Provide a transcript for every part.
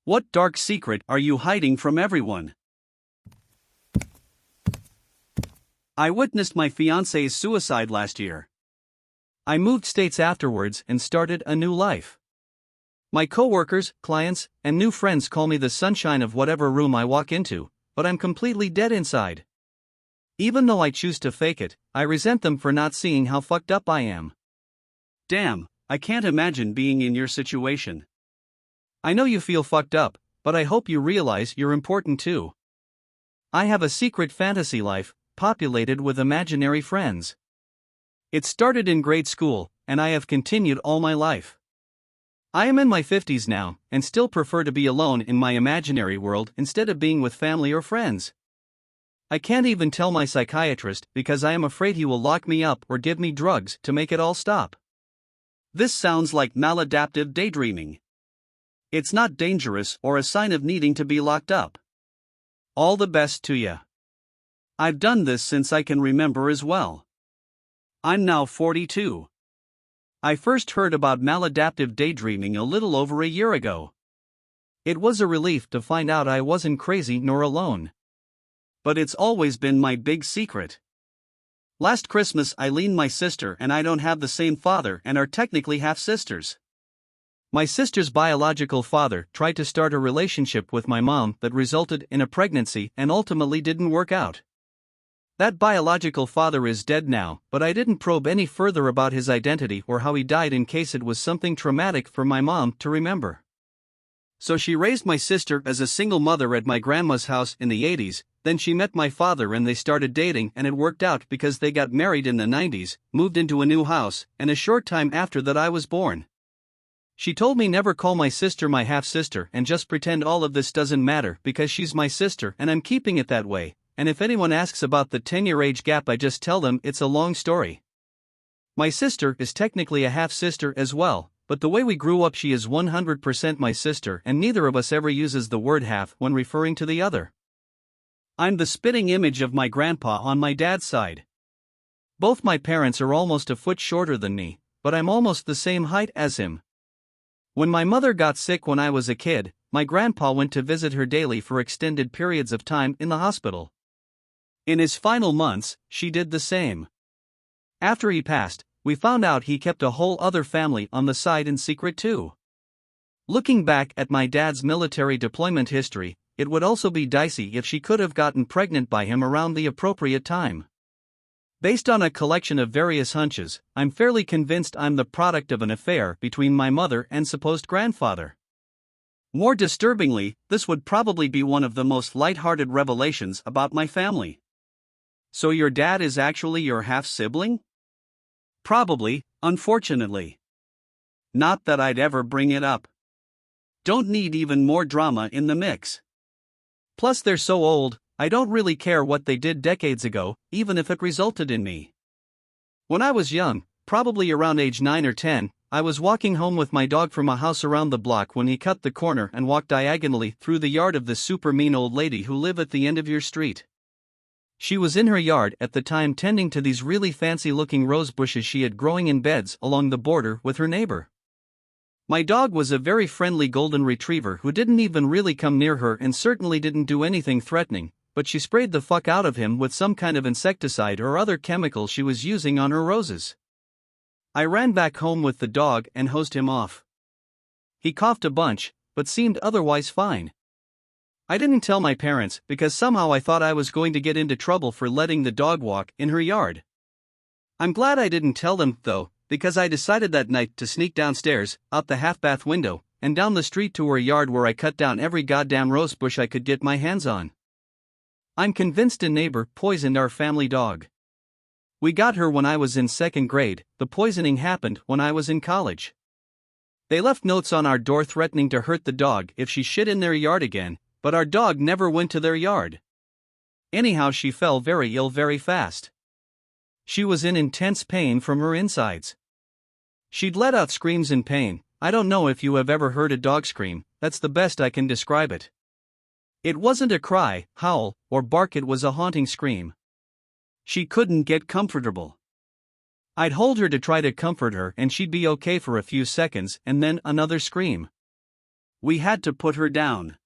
What dark secret are you hiding from everyone? I witnessed my fiance's suicide last year. I moved states afterwards and started a new life. My coworkers, clients, and new friends call me the sunshine of whatever room I walk into, but I'm completely dead inside. Even though I choose to fake it, I resent them for not seeing how fucked up I am. Damn, I can't imagine being in your situation. I know you feel fucked up, but I hope you realize you're important too. I have a secret fantasy life, populated with imaginary friends. It started in grade school, and I have continued all my life. I am in my 50s now, and still prefer to be alone in my imaginary world instead of being with family or friends. I can't even tell my psychiatrist because I am afraid he will lock me up or give me drugs to make it all stop. This sounds like maladaptive daydreaming. It's not dangerous or a sign of needing to be locked up. All the best to ya. I've done this since I can remember as well. I'm now 42. I first heard about maladaptive daydreaming a little over a year ago. It was a relief to find out I wasn't crazy nor alone. But it's always been my big secret. Last Christmas, Eileen, my sister, and I don't have the same father and are technically half-sisters. My sister's biological father tried to start a relationship with my mom that resulted in a pregnancy and ultimately didn't work out. That biological father is dead now, but I didn't probe any further about his identity or how he died in case it was something traumatic for my mom to remember. So she raised my sister as a single mother at my grandma's house in the 80s, then she met my father and they started dating, and it worked out because they got married in the 90s, moved into a new house, and a short time after that I was born. She told me never call my sister my half-sister and just pretend all of this doesn't matter because she's my sister and I'm keeping it that way, and if anyone asks about the 10-year age gap I just tell them it's a long story. My sister is technically a half-sister as well, but the way we grew up she is 100% my sister and neither of us ever uses the word half when referring to the other. I'm the spitting image of my grandpa on my dad's side. Both my parents are almost a foot shorter than me, but I'm almost the same height as him. When my mother got sick when I was a kid, my grandpa went to visit her daily for extended periods of time in the hospital. In his final months, she did the same. After he passed, we found out he kept a whole other family on the side in secret too. Looking back at my dad's military deployment history, it would also be dicey if she could have gotten pregnant by him around the appropriate time. Based on a collection of various hunches, I'm fairly convinced I'm the product of an affair between my mother and supposed grandfather. More disturbingly, this would probably be one of the most light-hearted revelations about my family. So your dad is actually your half-sibling? Probably, unfortunately. Not that I'd ever bring it up. Don't need even more drama in the mix. Plus they're so old, I don't really care what they did decades ago, even if it resulted in me. When I was young, probably around age 9 or 10, I was walking home with my dog from a house around the block when he cut the corner and walked diagonally through the yard of this super mean old lady who lived at the end of your street. She was in her yard at the time tending to these really fancy-looking rose bushes she had growing in beds along the border with her neighbor. My dog was a very friendly golden retriever who didn't even really come near her and certainly didn't do anything threatening, but she sprayed the fuck out of him with some kind of insecticide or other chemical she was using on her roses. I ran back home with the dog and hosed him off. He coughed a bunch, but seemed otherwise fine. I didn't tell my parents because somehow I thought I was going to get into trouble for letting the dog walk in her yard. I'm glad I didn't tell them, though, because I decided that night to sneak downstairs, out the half-bath window, and down the street to her yard where I cut down every goddamn rose bush I could get my hands on. I'm convinced a neighbor poisoned our family dog. We got her when I was in 2nd grade, the poisoning happened when I was in college. They left notes on our door threatening to hurt the dog if she shit in their yard again, but our dog never went to their yard. Anyhow, she fell very ill very fast. She was in intense pain from her insides. She'd let out screams in pain. I don't know if you have ever heard a dog scream, that's the best I can describe it. It wasn't a cry, howl, or bark, it was a haunting scream. She couldn't get comfortable. I'd hold her to try to comfort her and she'd be okay for a few seconds and then another scream. We had to put her down.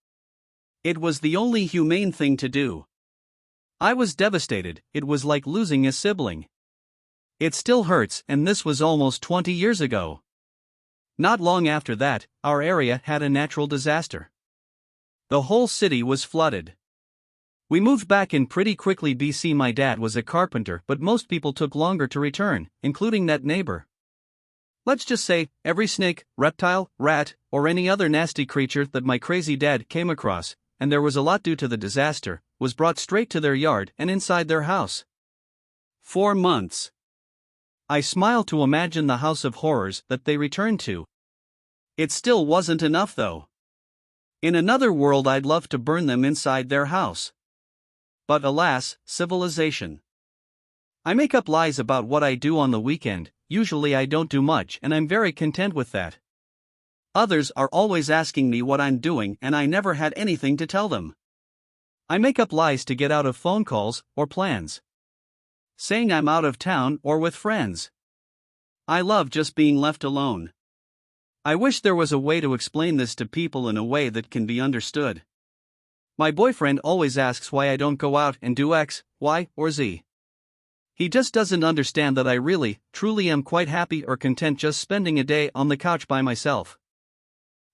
It was the only humane thing to do. I was devastated. It was like losing a sibling. It still hurts, and this was almost 20 years ago. Not long after that, our area had a natural disaster. The whole city was flooded. We moved back in pretty quickly. BC. My dad was a carpenter, but most people took longer to return, including that neighbor. Let's just say, every snake, reptile, rat, or any other nasty creature that my crazy dad came across, and there was a lot due to the disaster, was brought straight to their yard and inside their house. 4 months. I smile to imagine the house of horrors that they returned to. It still wasn't enough though. In another world I'd love to burn them inside their house. But alas, civilization. I make up lies about what I do on the weekend. Usually I don't do much and I'm very content with that. Others are always asking me what I'm doing and I never had anything to tell them. I make up lies to get out of phone calls or plans. Saying I'm out of town or with friends. I love just being left alone. I wish there was a way to explain this to people in a way that can be understood. My boyfriend always asks why I don't go out and do X, Y, or Z. He just doesn't understand that I really, truly am quite happy or content just spending a day on the couch by myself.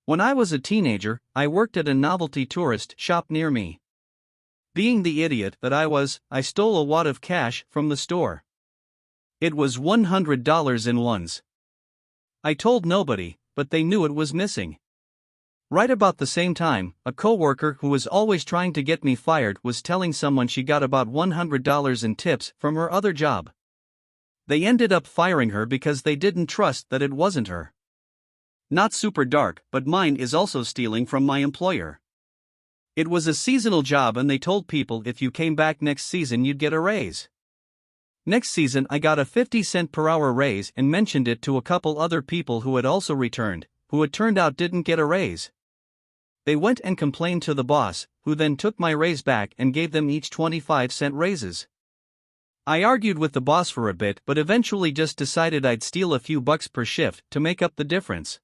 When I was a teenager, I worked at a novelty tourist shop near me. Being the idiot that I was, I stole a wad of cash from the store. It was $100 in ones. I told nobody, but they knew it was missing. Right about the same time, a coworker who was always trying to get me fired was telling someone she got about $100 in tips from her other job. They ended up firing her because they didn't trust that it wasn't her. Not super dark, but mine is also stealing from my employer. It was a seasonal job and they told people if you came back next season you'd get a raise. Next season I got a 50-cent per hour raise and mentioned it to a couple other people who had also returned, who it turned out didn't get a raise. They went and complained to the boss, who then took my raise back and gave them each 25-cent raises. I argued with the boss for a bit but eventually just decided I'd steal a few bucks per shift to make up the difference.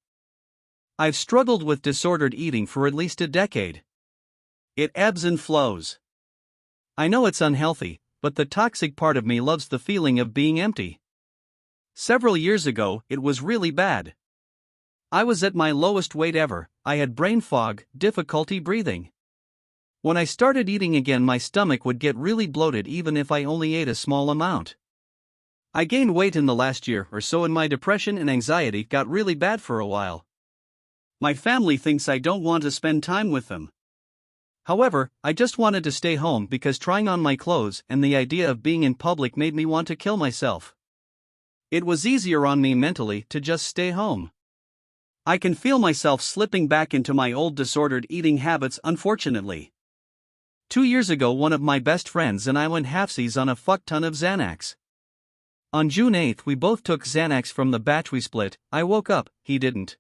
I've struggled with disordered eating for at least a decade. It ebbs and flows. I know it's unhealthy, but the toxic part of me loves the feeling of being empty. Several years ago, it was really bad. I was at my lowest weight ever. I had brain fog, difficulty breathing. When I started eating again, my stomach would get really bloated even if I only ate a small amount. I gained weight in the last year or so and my depression and anxiety got really bad for a while. My family thinks I don't want to spend time with them. However, I just wanted to stay home because trying on my clothes and the idea of being in public made me want to kill myself. It was easier on me mentally to just stay home. I can feel myself slipping back into my old disordered eating habits, unfortunately. 2 years ago, one of my best friends and I went halfsies on a fuck ton of Xanax. On June 8th, we both took Xanax from the batch we split. I woke up, he didn't.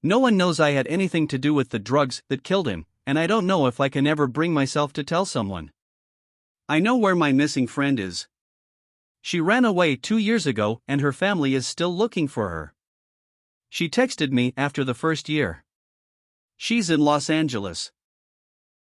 No one knows I had anything to do with the drugs that killed him, and I don't know if I can ever bring myself to tell someone. I know where my missing friend is. She ran away 2 years ago and her family is still looking for her. She texted me after the first year. She's in Los Angeles.